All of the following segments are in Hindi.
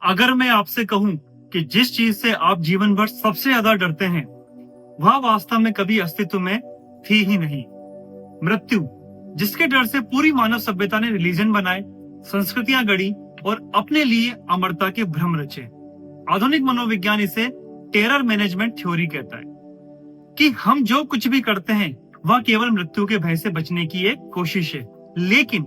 अगर मैं आपसे कहूं कि जिस चीज से आप जीवन भर सबसे ज्यादा डरते हैं वह वास्तव में कभी अस्तित्व में थी ही नहीं, मृत्यु, जिसके डर से पूरी मानव सभ्यता ने रिलीजन बनाए, संस्कृतियां गढ़ी और अपने लिए अमरता के भ्रम रचे। आधुनिक मनोविज्ञान इसे टेरर मैनेजमेंट थ्योरी कहता है कि हम जो कुछ भी करते हैं वह केवल मृत्यु के भय से बचने की एक कोशिश है। लेकिन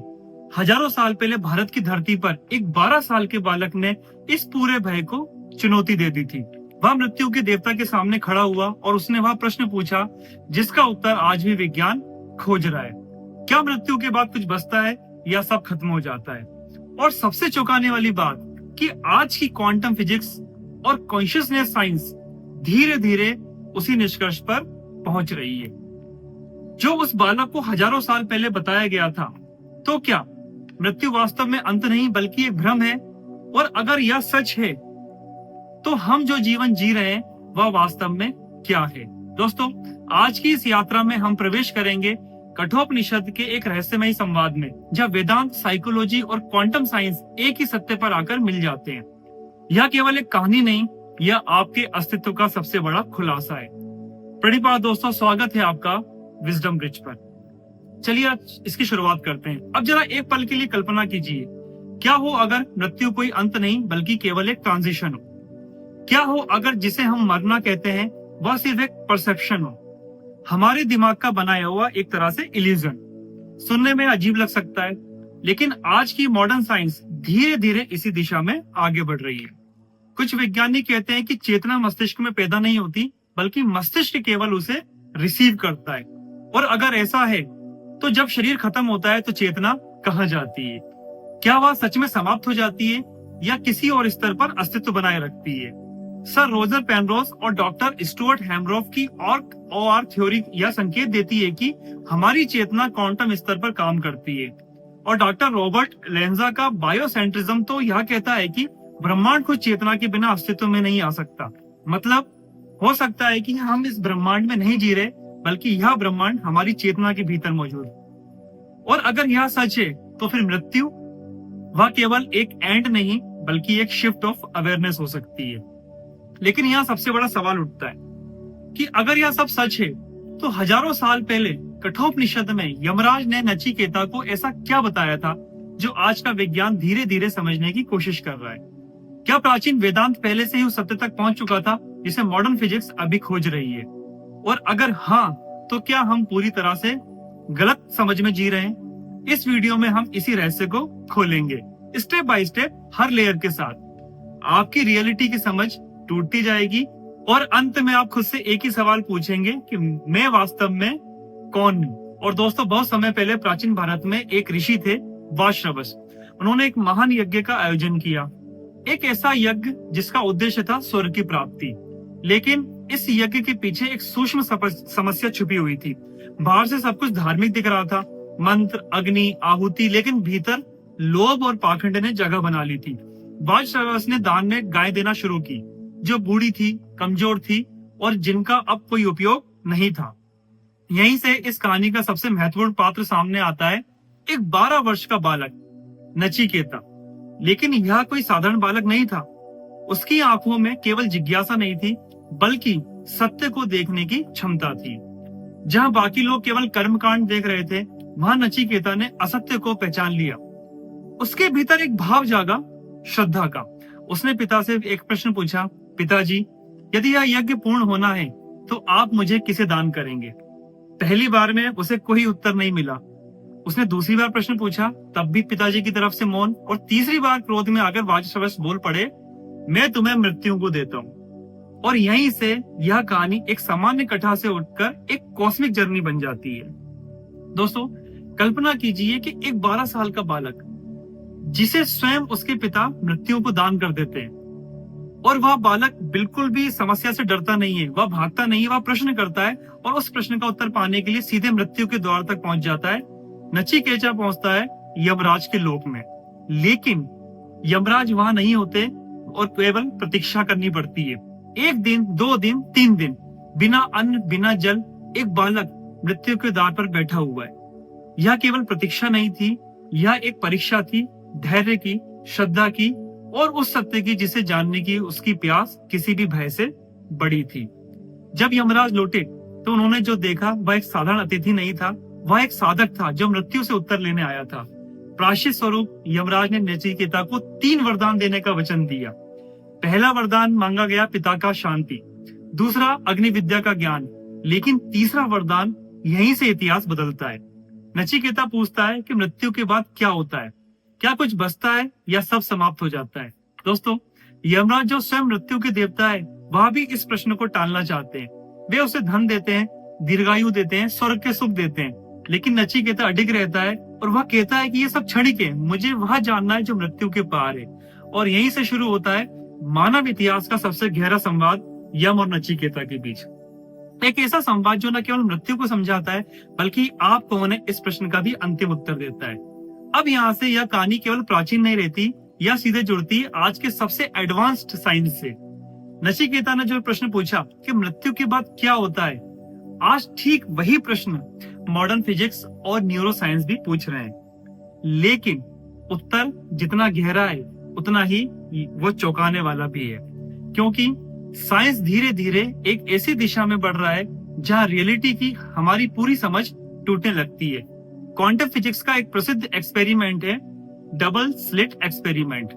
हजारों साल पहले भारत की धरती पर एक 12 साल के बालक ने इस पूरे भय को चुनौती दे दी थी। वह मृत्यु के देवता के सामने खड़ा हुआ और उसने वह प्रश्न पूछा जिसका उत्तर आज भी विज्ञान खोज रहा है। क्या मृत्यु के बाद कुछ बचता है या सब खत्म हो जाता है? और सबसे चौंकाने वाली बात कि आज की क्वांटम फिजिक्स और कॉन्शियसनेस साइंस धीरे धीरे उसी निष्कर्ष पर पहुंच रही है जो उस बालक को हजारों साल पहले बताया गया था। तो क्या मृत्यु वास्तव में अंत नहीं बल्कि एक भ्रम है? और अगर यह सच है तो हम जो जीवन जी रहे हैं वह वास्तव में क्या है? दोस्तों, आज की इस यात्रा में हम प्रवेश करेंगे कठोपनिषद के एक रहस्यमयी संवाद में, जहाँ वेदांत, साइकोलॉजी और क्वांटम साइंस एक ही सत्य पर आकर मिल जाते हैं। यह केवल एक कहानी नहीं, यह आपके अस्तित्व का सबसे बड़ा खुलासा है। प्रणिपात दोस्तों, स्वागत है आपका विजडम ब्रिज पर। चलिए आज इसकी शुरुआत करते हैं। अब जरा एक पल के लिए कल्पना कीजिए, क्या हो अगर मृत्यु कोई अंत नहीं बल्कि केवल एक ट्रांजिशन हो? क्या हो अगर जिसे हम मरना कहते हैं वह सिर्फ एक परसेप्शन हो, हमारे दिमाग का बनाया हुआ एक तरह से इल्यूजन? सुनने में अजीब लग सकता है, लेकिन आज की मॉडर्न साइंस धीरे धीरे इसी दिशा में आगे बढ़ रही है। कुछ वैज्ञानिक कहते हैं कि चेतना मस्तिष्क में पैदा नहीं होती बल्कि मस्तिष्क केवल उसे रिसीव करता है। और अगर ऐसा है तो जब शरीर खत्म होता है तो चेतना कहाँ जाती है? क्या वह सच में समाप्त हो जाती है या किसी और स्तर पर अस्तित्व बनाए रखती है? सर रोजर पेनरोज और डॉक्टर स्टुअर्ट हैमरॉफ की OR थ्योरी यह संकेत देती है कि हमारी चेतना क्वांटम स्तर पर काम करती है। और डॉक्टर रॉबर्ट लेंजा का बायोसेंट्रिज्म तो यह कहता है कि ब्रह्मांड खुद चेतना के बिना अस्तित्व में नहीं आ सकता। मतलब हो सकता है कि हम इस ब्रह्मांड में नहीं जी रहे बल्कि यह ब्रह्मांड हमारी चेतना के भीतर मौजूद है। और अगर यह सच है तो फिर मृत्यु वह केवल एक एंड नहीं बल्कि एक शिफ्ट ऑफ अवेयरनेस हो सकती है। लेकिन यहाँ सबसे बड़ा सवाल उठता है कि अगर यह सब सच है तो हजारों साल पहले कठोपनिषद में यमराज ने नचिकेता को ऐसा क्या बताया था जो आज का विज्ञान धीरे धीरे समझने की कोशिश कर रहा है? क्या प्राचीन वेदांत पहले से ही उस सत्य तक पहुंच चुका था जिसे मॉडर्न फिजिक्स अभी खोज रही है? और अगर हाँ, तो क्या हम पूरी तरह से गलत समझ में जी रहे हैं? इस वीडियो में हम इसी रहस्य को खोलेंगे, step by step, her layer के साथ। आपकी रियलिटी की समझ टूटती जाएगी और अंत में आप खुद से एक ही सवाल पूछेंगे कि मैं वास्तव में कौन हूँ? और दोस्तों, बहुत समय पहले प्राचीन भारत में एक ऋषि थे, वाजश्रवस। उन्होंने एक महान यज्ञ का आयोजन किया, एक ऐसा यज्ञ जिसका उद्देश्य था स्वर्ग की प्राप्ति। लेकिन इस यज्ञ के पीछे एक सूक्ष्म समस्या छुपी हुई थी। बाहर से सब कुछ धार्मिक दिख रहा था, मंत्र, अग्नि, आहुति, लेकिन भीतर लोभ और पाखंड ने जगह बना ली थी। वाजश्रवस ने दान में गाय देना शुरू की, जो बूढ़ी थी, कमजोर थी और जिनका अब कोई उपयोग नहीं था। यहीं से इस कहानी का सबसे महत्वपूर्ण पात्र सामने आता है, एक 12 वर्ष का बालक, नचिकेता। लेकिन यह कोई साधारण बालक नहीं था। उसकी आंखों में केवल जिज्ञासा नहीं थी बल्कि सत्य को देखने की क्षमता थी। जहां बाकी लोग केवल कर्मकांड देख रहे थे, वहां नचिकेता ने असत्य को पहचान लिया। उसके भीतर एक भाव जागा, श्रद्धा का। उसने पिता से एक प्रश्न पूछा, पिताजी, यदि यह यज्ञ पूर्ण होना है तो आप मुझे किसे दान करेंगे? पहली बार में उसे कोई उत्तर नहीं मिला। उसने दूसरी बार प्रश्न पूछा, तब भी पिताजी की तरफ से मौन। और तीसरी बार क्रोध में आकर वाजश्रवस बोल पड़े, मैं तुम्हें मृत्यु को देता हूँ। और यहीं से यह कहानी एक सामान्य कथा से उठकर एक कॉस्मिक जर्नी बन जाती है। दोस्तों, कल्पना कीजिए कि एक 12 साल का बालक जिसे स्वयं उसके पिता मृत्यु को दान कर देते हैं, और वह बालक बिल्कुल भी समस्या से डरता नहीं है, वह भागता नहीं है, वह प्रश्न करता है और उस प्रश्न का उत्तर पाने के लिए सीधे मृत्यु के द्वार तक पहुंच जाता है। नचिकेता पहुंचता है यमराज के लोक में, लेकिन यमराज वहां नहीं होते और केवल प्रतीक्षा करनी पड़ती है। 1 दिन, 2 दिन, 3 दिन, बिना अन्न, बिना जल, एक बालक मृत्यु के द्वार पर बैठा हुआ है। यह केवल प्रतीक्षा नहीं थी, यह एक परीक्षा थी, धैर्य की, श्रद्धा की और उस सत्य की जिसे जानने की उसकी प्यास किसी भी भय से बड़ी थी। जब यमराज लौटे तो उन्होंने जो देखा वह एक साधारण अतिथि नहीं था, वह एक साधक था जो मृत्यु से उत्तर लेने आया था। प्रायश्चित स्वरूप यमराज ने नचिकेता को 3 वरदान देने का वचन दिया। पहला वरदान मांगा गया पिता का शांति, दूसरा अग्नि विद्या का ज्ञान, लेकिन तीसरा वरदान यहीं से इतिहास बदलता है। नचिकेता पूछता है कि मृत्यु के बाद क्या होता है, क्या कुछ बचता है या सब समाप्त हो जाता है। दोस्तों, यमराज जो स्वयं मृत्यु के देवता है वह भी इस प्रश्न को टालना चाहते हैं। वे उसे धन देते हैं, दीर्घायु देते हैं, स्वर्ग के सुख देते हैं, लेकिन नचिकेता अडिग रहता है और वह कहता है कि ये सब क्षणिक है, मुझे वह जानना है जो मृत्यु के पार है। और यहीं से शुरू होता है मानव इतिहास का सबसे गहरा संवाद यम और नचिकेता के बीच। एक ऐसा संवाद जो न केवल मृत्यु को समझाता है बल्कि आप कौन है इस प्रश्न का भी अंतिम उत्तर देता है। अब यहाँ से यह कहानी केवल प्राचीन नहीं रहती, यह सीधे जुड़ती आज के सबसे एडवांस्ड साइंस से। नचिकेता ने जो प्रश्न पूछा कि मृत्यु के बाद क्या होता है, आज ठीक वही प्रश्न मॉडर्न फिजिक्स और न्यूरो साइंस भी पूछ रहे हैं। लेकिन उत्तर जितना गहरा है उतना ही वो चौंकाने वाला भी है, क्योंकि साइंस धीरे धीरे एक ऐसी दिशा में बढ़ रहा है जहां रियलिटी की हमारी पूरी समझ टूटने लगती है। क्वांटम फिजिक्स का एक प्रसिद्ध एक्सपेरिमेंट है डबल स्लिट एक्सपेरिमेंट।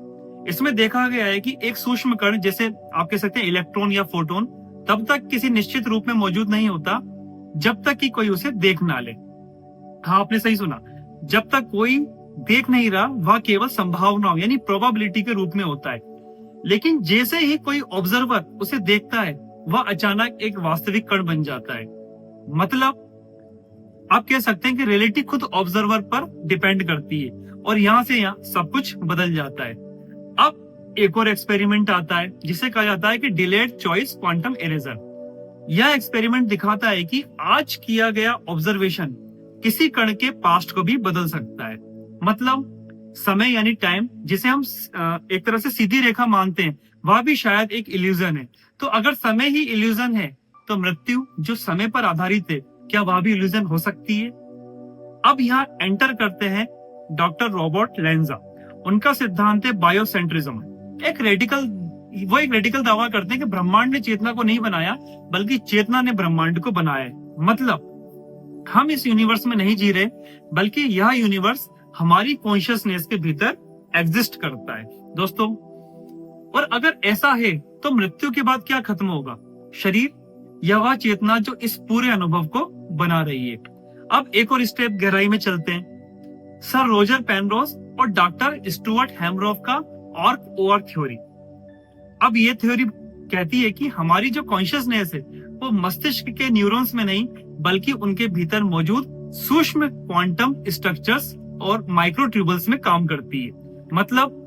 इसमें देखा गया है कि एक सूक्ष्म कण, जैसे आप कह सकते हैं इलेक्ट्रॉन या फोटोन, तब तक किसी निश्चित रूप में मौजूद नहीं होता जब तक कि कोई उसे देख ना ले। हाँ, आपने सही सुना, जब तक कोई देख नहीं रहा वह केवल संभावनाओं यानी प्रोबेबिलिटी के रूप में होता है। लेकिन जैसे ही कोई ऑब्जर्वर उसे देखता है वह अचानक एक वास्तविक कण बन जाता है। मतलब आप कह सकते हैं कि रियलिटी खुद ऑब्जर्वर पर डिपेंड करती है और यहाँ से यहाँ सब कुछ बदल जाता है। अब एक और एक्सपेरिमेंट आता है जिसे कहा जाता है कि डिलेड चॉइस क्वांटम इरेजर। यह एक्सपेरिमेंट दिखाता है कि आज किया गया ऑब्जर्वेशन किसी कण के पास्ट को भी बदल सकता है। मतलब समय यानी टाइम, जिसे हम एक तरह से सीधी रेखा मानते हैं, वह भी शायद एक इल्यूजन है। तो अगर समय ही इल्यूजन है तो मृत्यु जो समय पर आधारित है, क्या वह भी इल्यूजन हो सकती है? अब यहाँ एंटर करते हैं डॉक्टर रॉबर्ट लेंजा। उनका सिद्धांत है बायोसेंट्रिज्म। एक रेडिकल दावा करते हैं कि ब्रह्मांड ने चेतना को नहीं बनाया बल्कि चेतना ने ब्रह्मांड को बनाया है। मतलब हम इस यूनिवर्स में नहीं जी रहे बल्कि यह यूनिवर्स हमारी कॉन्शियसनेस के भीतर एग्जिस्ट करता है। दोस्तों, और अगर ऐसा है तो मृत्यु के बाद क्या खत्म होगा? शरीर या वह चेतना जो इस पूरे अनुभव को बना रही है? अब एक और स्टेप गहराई में चलते हैं। सर रोजर पेनरोज और डॉक्टर स्टुअर्ट हैमरॉफ का ऑर्क ओवर थ्योरी। अब ये थ्योरी कहती है कि हमारी जो कॉन्शियसनेस है वो मस्तिष्क के न्यूरॉन्स में नहीं बल्कि उनके भीतर मौजूद सूक्ष्म क्वांटम स्ट्रक्चर्स और माइक्रोट्यूबल्स में काम करती है। मतलब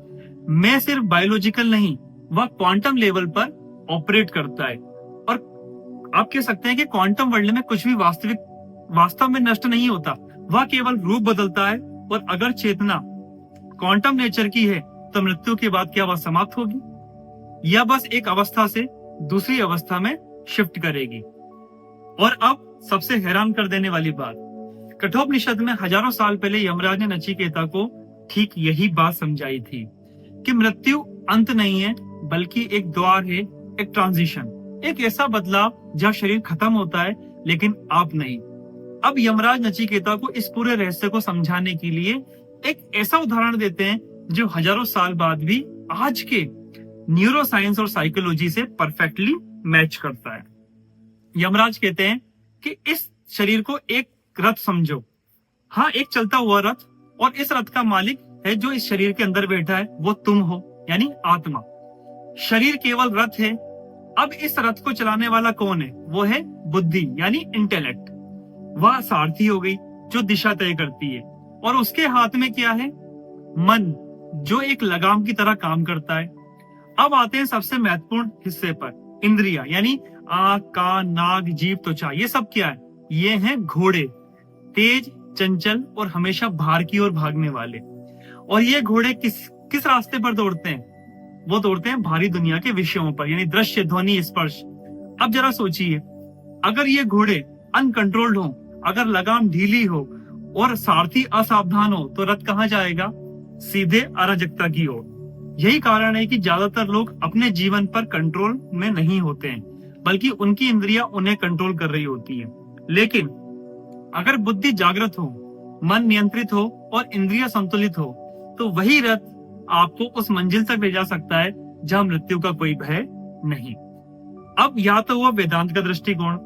मैं सिर्फ बायोलॉजिकल नहीं, वह क्वांटम लेवल पर ऑपरेट करता है। और आप कह सकते हैं कि क्वांटम वर्ल्ड में कुछ भी वास्तव में नष्ट नहीं होता, वह केवल रूप बदलता है। और अगर चेतना क्वांटम नेचर की है तो मृत्यु के बाद क्या वह समाप्त होगी या बस एक अवस्था से दूसरी अवस्था में शिफ्ट करेगी? और अब सबसे हैरान कर देने वाली बात, कठोपनिषद में हजारों साल पहले यमराज ने नचिकेता को ठीक यही बात समझाई थी कि मृत्यु अंत नहीं है बल्कि एक द्वार है, एक ट्रांजिशन, एक ऐसा बदलाव जहाँ शरीर खत्म होता है लेकिन आप नहीं। अब यमराज नचिकेता को इस पूरे रहस्य को समझाने के लिए एक ऐसा उदाहरण देते हैं जो हजारों साल बाद भी आज के न्यूरो साइंस और साइकोलॉजी से परफेक्टली मैच करता है। यमराज कहते हैं कि इस शरीर को एक रथ समझो। हाँ, एक चलता हुआ रथ, और इस रथ का मालिक है जो इस शरीर के अंदर बैठा है, वो तुम हो यानी आत्मा। शरीर केवल रथ है। अब इस रथ को चलाने वाला कौन है? वो है बुद्धि यानी इंटेलेक्ट। वह सारथी हो गई जो दिशा तय करती है। और उसके हाथ में क्या है? मन, जो एक लगाम की तरह काम करता है। अब आते हैं सबसे महत्वपूर्ण हिस्से पर, इंद्रिया यानी आंख, कान, नाक, जीभ, त्वचा। ये सब क्या है? ये हैं घोड़े, तेज, चंचल और हमेशा बाहर की ओर भागने वाले। और ये घोड़े किस रास्ते पर दौड़ते हैं? वो दौड़ते हैं भारी दुनिया के विषयों पर, यानी दृश्य, ध्वनि, स्पर्श। अब जरा सोचिए, अगर ये घोड़े अनकंट्रोल्ड हो, अगर लगाम ढीली हो और सारथी असावधान हो तो रथ कहाँ जाएगा? सीधे अराजकता की ओर। यही कारण है कि ज्यादातर लोग अपने जीवन पर कंट्रोल में नहीं होते हैं, बल्कि उनकी इंद्रियां उन्हें कंट्रोल कर रही होती हैं। लेकिन अगर बुद्धि जागृत हो, मन नियंत्रित हो और इंद्रियां संतुलित हो, तो वही रथ आपको उस मंजिल तक ले जा सकता है जहां मृत्यु का कोई भय नहीं। अब या तो वो वेदांत का दृष्टिकोण,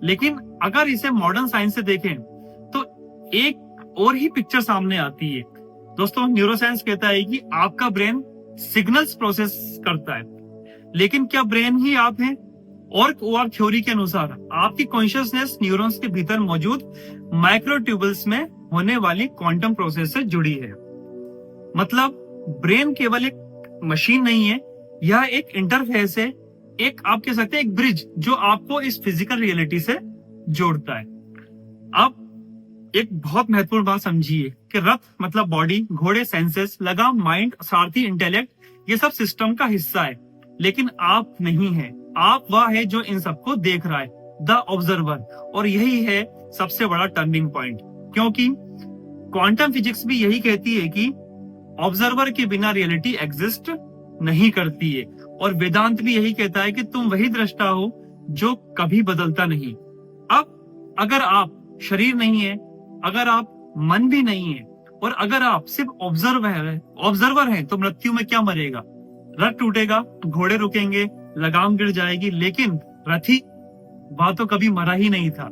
लेकिन अगर इसे मॉडर्न साइंस से देखें तो एक और ही पिक्चर सामने आती है। दोस्तों, न्यूरोसाइंस कहता है कि आपका ब्रेन सिग्नल्स प्रोसेस करता है, लेकिन क्या ब्रेन ही आप हैं? और ओआर थ्योरी के अनुसार आपकी कॉन्शियसनेस न्यूरॉन्स के भीतर मौजूद माइक्रोट्यूबल्स में होने वाली क्वांटम प्रोसेस से जुड़ी है। मतलब ब्रेन केवल एक मशीन नहीं है, यह एक इंटरफेस है, एक आप कह सकते हैं एक ब्रिज जो आपको इस फिजिकल रियलिटी से जोड़ता है। अब एक बहुत महत्वपूर्ण बात समझिए कि रथ मतलब बॉडी, घोड़े सेंसेस, लगाम माइंड, सारथी इंटेलेक्ट, ये सब सिस्टम का हिस्सा है, लेकिन आप नहीं है। आप वह है जो इन सबको देख रहा है, द ऑब्जर्वर। और यही है सबसे बड़ा टर्निंग पॉइंट, क्योंकि क्वांटम फिजिक्स भी यही कहती है कि ऑब्जर्वर के बिना रियलिटी एग्जिस्ट नहीं करती है। और वेदांत भी यही कहता है कि तुम वही दृष्टा हो जो कभी बदलता नहीं। अब अगर आप शरीर नहीं है, अगर आप मन भी नहीं है, और अगर आप सिर्फ ऑब्जर्वर हैं, तो मृत्यु में क्या मरेगा? रथ टूटेगा, घोड़े रुकेंगे, लगाम गिर जाएगी, लेकिन रथी वह तो कभी मरा ही नहीं था।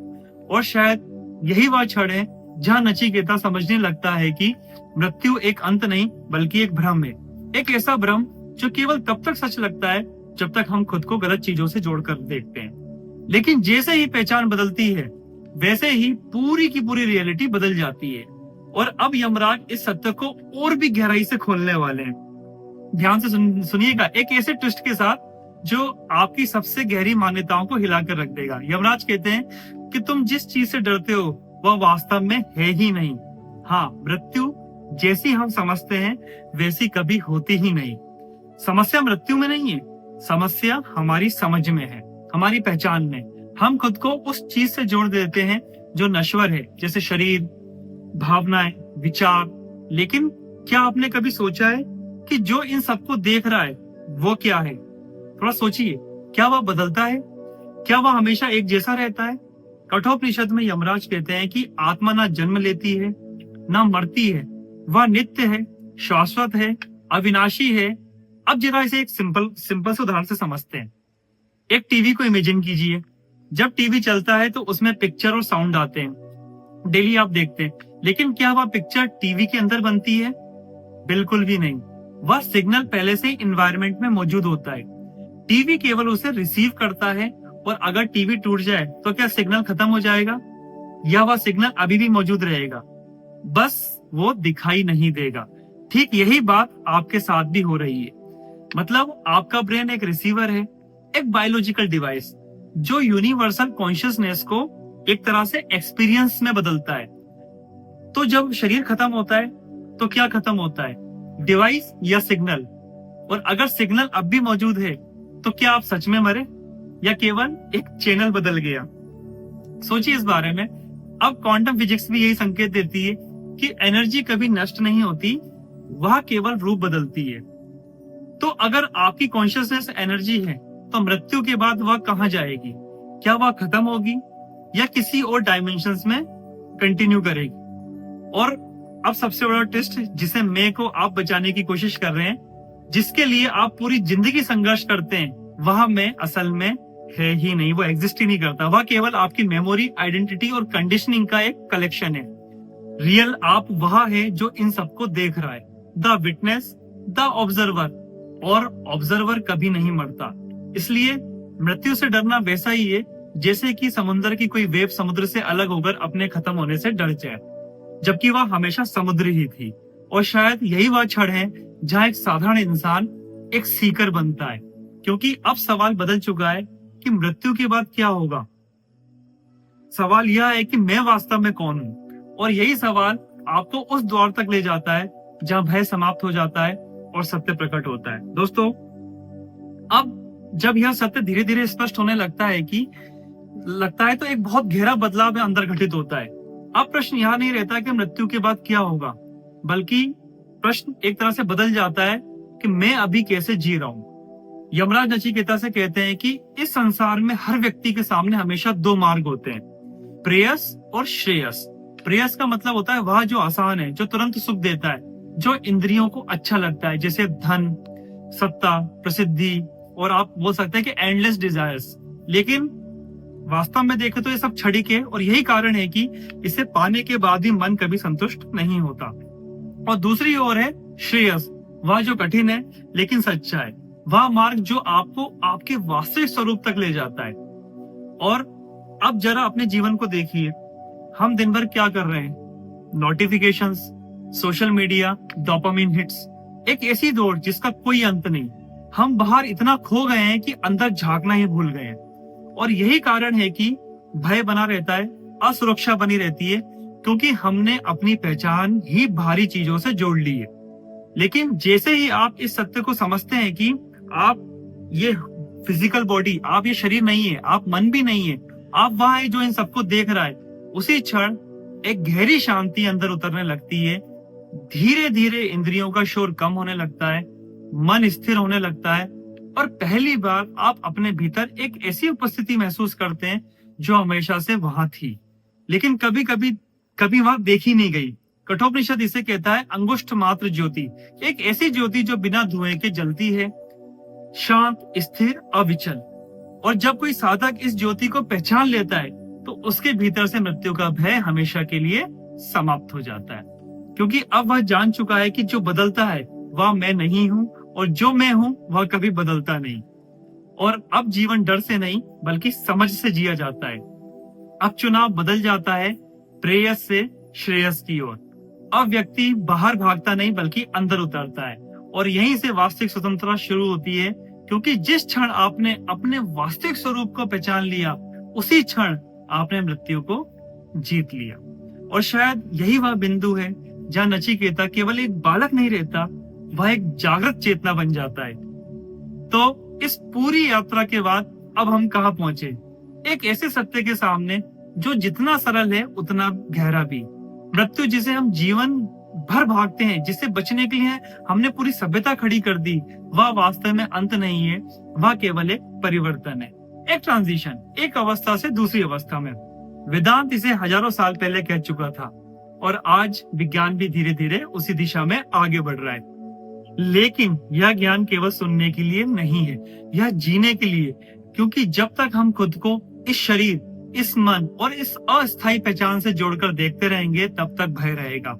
और शायद यही वह क्षण है जहां नचिकेता समझने लगता है कि मृत्यु एक अंत नहीं बल्कि एक भ्रम है। एक ऐसा भ्रम जो केवल तब तक सच लगता है जब तक हम खुद को गलत चीजों से जोड़कर देखते हैं। लेकिन जैसे ही पहचान बदलती है, वैसे ही पूरी की पूरी रियलिटी बदल जाती है। और अब यमराज इस सत्य को और भी गहराई से खोलने वाले हैं। ध्यान से सुनिएगा, एक ऐसे ट्विस्ट के साथ जो आपकी सबसे गहरी मान्यताओं को हिलाकर रख देगा। यमराज कहते हैं कि तुम जिस चीज से डरते हो वह वास्तव में है ही नहीं। हाँ, मृत्यु जैसी हम समझते हैं वैसी कभी होती ही नहीं। समस्या मृत्यु में नहीं है, समस्या हमारी समझ में है, हमारी पहचान में। हम खुद को उस चीज से जोड़ देते हैं जो नश्वर है, जैसे शरीर, भावनाएं, विचार। लेकिन क्या आपने कभी सोचा है कि जो इन सबको देख रहा है वो क्या है? थोड़ा सोचिए, क्या वह बदलता है? क्या वह हमेशा एक जैसा रहता है? कठोपनिषद में यमराज कहते हैं कि आत्मा ना जन्म लेती है, ना मरती है, वह नित्य है, शाश्वत है, अविनाशी है। अब जरा इसे एक सिंपल से उदाहरण से समझते हैं। एक टीवी को इमेजिन कीजिए। जब टीवी चलता है तो उसमें पिक्चर और साउंड आते हैं, डेली आप देखते हैं, लेकिन क्या वह पिक्चर टीवी के अंदर बनती है? बिल्कुल भी नहीं। वह सिग्नल पहले से एनवायरनमेंट में मौजूद होता है, टीवी केवल उसे रिसीव करता है। और अगर टीवी टूट जाए तो क्या सिग्नल खत्म हो जाएगा, या वह सिग्नल अभी भी मौजूद रहेगा, बस वो दिखाई नहीं देगा? ठीक यही बात आपके साथ भी हो रही है। मतलब आपका ब्रेन एक रिसीवर है, एक बायोलॉजिकल डिवाइस जो यूनिवर्सल कॉन्शियसनेस को एक तरह से एक्सपीरियंस में बदलता है। तो जब शरीर खत्म होता है तो क्या खत्म होता है, डिवाइस या सिग्नल? और अगर सिग्नल अब भी मौजूद है तो क्या आप सच में मरे, या केवल एक चैनल बदल गया? सोचिए इस बारे में। अब क्वांटम फिजिक्स भी यही संकेत देती है कि एनर्जी कभी नष्ट नहीं होती, वह केवल रूप बदलती है। तो अगर आपकी कॉन्शियसनेस एनर्जी है तो मृत्यु के बाद वह कहां जाएगी? क्या वह खत्म होगी या किसी और डायमेंशंस में कंटिन्यू करेगी? और अब सबसे बड़ा ट्विस्ट, जिसे मैं को आप बचाने की कोशिश कर रहे हैं, जिसके लिए आप पूरी जिंदगी संघर्ष करते हैं, वह मैं असल में है ही नहीं, वो एग्जिस्ट ही नहीं करता। वह केवल आपकी मेमोरी, आइडेंटिटी और कंडीशनिंग का एक कलेक्शन है। रियल आप वह है जो इन सबको देख रहा है, द विटनेस, द ऑब्जर्वर। और ऑब्जर्वर कभी नहीं मरता। इसलिए मृत्यु से डरना वैसा ही है जैसे कि समुद्र की कोई वेव समुद्र से अलग होकर अपने खत्म होने से डर जाए, जबकि वह हमेशा समुद्र ही थी। और शायद यही वह क्षण है जहां एक साधारण इंसान एक सीकर बनता है, क्योंकि अब सवाल बदल चुका है कि मृत्यु के बाद क्या होगा। सवाल यह है कि मैं वास्तव में कौन हूं? और यही सवाल आपको उस द्वार तक ले जाता है जहां भय समाप्त हो जाता है और सत्य प्रकट होता है। दोस्तों, अब जब यह सत्य धीरे धीरे स्पष्ट होने लगता है तो एक बहुत गहरा बदलाव अंदर घटित होता है। अब प्रश्न यह नहीं रहता कि मृत्यु के बाद क्या होगा, बल्कि प्रश्न एक तरह से बदल जाता है कि मैं अभी कैसे जी रहा हूँ। यमराज नचिकेता से कहते हैं कि इस संसार में हर व्यक्ति के सामने हमेशा दो मार्ग होते हैं, प्रेयस और श्रेयस। प्रेयस का मतलब होता है वह जो आसान है, जो तुरंत सुख देता है, जो इंद्रियों को अच्छा लगता है, जैसे धन, सत्ता, प्रसिद्धि और आप बोल सकते हैं कि एंडलेस डिजायर्स। लेकिन वास्तव में देखें तो ये सब क्षणिक है और यही कारण है कि इसे पाने के बाद भी मन कभी संतुष्ट नहीं होता। और दूसरी ओर है श्रेयस, वह जो कठिन है लेकिन सच्चा है, वह मार्ग जो आपको आपके वास्तविक स्वरूप तक ले जाता है। और अब जरा अपने जीवन को देखिए, हम दिन भर क्या कर रहे हैं? Notifications, social media, dopamine hits, एक ऐसी दौड़ जिसका कोई अंत नहीं। हम बाहर इतना खो गए हैं कि अंदर झांकना ही भूल गए हैं। और यही कारण है कि भय बना रहता है, असुरक्षा बनी रहती है, क्योंकि हमने अपनी पहचान ही भारी चीजों से जोड़ ली है। लेकिन जैसे ही आप इस सत्य को समझते हैं कि आप ये फिजिकल बॉडी, आप ये शरीर नहीं है, आप मन भी नहीं है, आप वह है जो इन सबको देख रहा है, उसी क्षण एक गहरी शांति अंदर उतरने लगती है। धीरे धीरे इंद्रियों का शोर कम होने लगता है, मन स्थिर होने लगता है और पहली बार आप अपने भीतर एक ऐसी उपस्थिति महसूस करते हैं जो हमेशा से वहां थी, लेकिन कभी वहां देखी नहीं गई। कठोपनिषद इसे कहता है अंगुष्ठ मात्र ज्योति, एक ऐसी ज्योति जो बिना धुएं के जलती है, शांत, स्थिर, अविचल। और जब कोई साधक इस ज्योति को पहचान लेता है तो उसके भीतर से मृत्यु का भय हमेशा के लिए समाप्त हो जाता है, क्योंकि अब वह जान चुका है कि जो बदलता है वह मैं नहीं हूं और जो मैं हूं वह कभी बदलता नहीं। और अब जीवन डर से नहीं बल्कि समझ से जिया जाता है। अब चुनाव बदल जाता है प्रेयस से श्रेयस की ओर। अब व्यक्ति बाहर भागता नहीं बल्कि अंदर उतरता है और यहीं से वास्तविक स्वतंत्रता शुरू होती है, क्योंकि जिस क्षण आपने अपने वास्तविक स्वरूप को पहचान लिया उसी क्षण आपने मृत्यु को जीत लिया। और शायद यही वह बिंदु है जहाँ नचिकेता केवल एक बालक नहीं रहता, वह एक जागृत चेतना बन जाता है। तो इस पूरी यात्रा के बाद अब हम कहाँ पहुंचे? एक ऐसे सत्य के सामने जो जितना सरल है उतना गहरा भी। मृत्यु जिसे हम जीवन भर भागते हैं, जिससे बचने के लिए हमने पूरी सभ्यता खड़ी कर दी, वह वास्तव में अंत नहीं है, वह केवल एक परिवर्तन है, एक ट्रांजिशन, एक अवस्था से दूसरी अवस्था में। वेदांत इसे हजारों साल पहले कह चुका था और आज विज्ञान भी धीरे धीरे उसी दिशा में आगे बढ़ रहा है। लेकिन यह ज्ञान केवल सुनने के लिए नहीं है, यह जीने के लिए, क्योंकि जब तक हम खुद को इस शरीर, इस मन और इस अस्थायी पहचान से जोड़कर देखते रहेंगे तब तक भय रहेगा,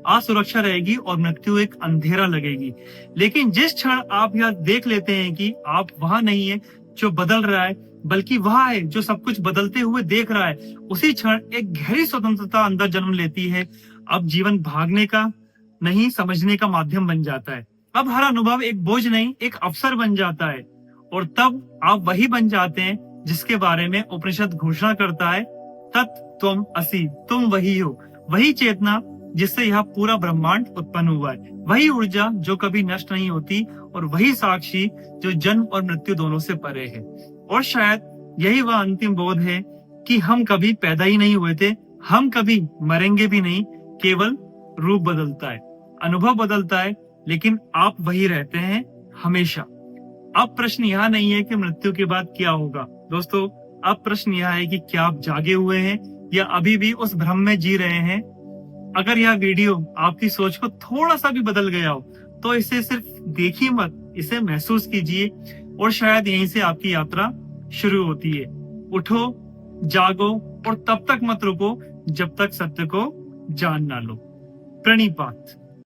असुरक्षा रहेगी और मृत्यु एक अंधेरा लगेगी। लेकिन जिस क्षण आप यह देख लेते हैं कि आप वहां नहीं है जो बदल रहा है, बल्कि वह है जो सब कुछ बदलते हुए देख रहा है, उसी क्षण एक गहरी स्वतंत्रता अंदर जन्म लेती है। अब जीवन भागने का नहीं, समझने का माध्यम बन जाता है। अब हर अनुभव एक बोझ नहीं, एक अवसर बन जाता है। और तब आप वही बन जाते हैं जिसके बारे में उपनिषद घोषणा करता है, तत् त्वम असि, तुम वही हो, वही चेतना जिससे यह पूरा ब्रह्मांड उत्पन्न हुआ है, वही ऊर्जा जो कभी नष्ट नहीं होती और वही साक्षी जो जन्म और मृत्यु दोनों से परे है। और शायद यही वह अंतिम बोध है कि हम कभी पैदा ही नहीं हुए थे, हम कभी मरेंगे भी नहीं, केवल रूप बदलता है, अनुभव बदलता है, लेकिन आप वही रहते हैं हमेशा। अब प्रश्न यह नहीं है कि मृत्यु के बाद क्या होगा दोस्तों, अब प्रश्न यह है कि क्या आप जागे हुए हैं या अभी भी उस भ्रम में जी रहे हैं। अगर यह वीडियो आपकी सोच को थोड़ा सा भी बदल गया हो तो इसे सिर्फ देखिए मत, इसे महसूस कीजिए और शायद यहीं से आपकी यात्रा शुरू होती है। उठो, जागो और तब तक मत रुको जब तक सत्य को जान ना लो। प्रणिपात।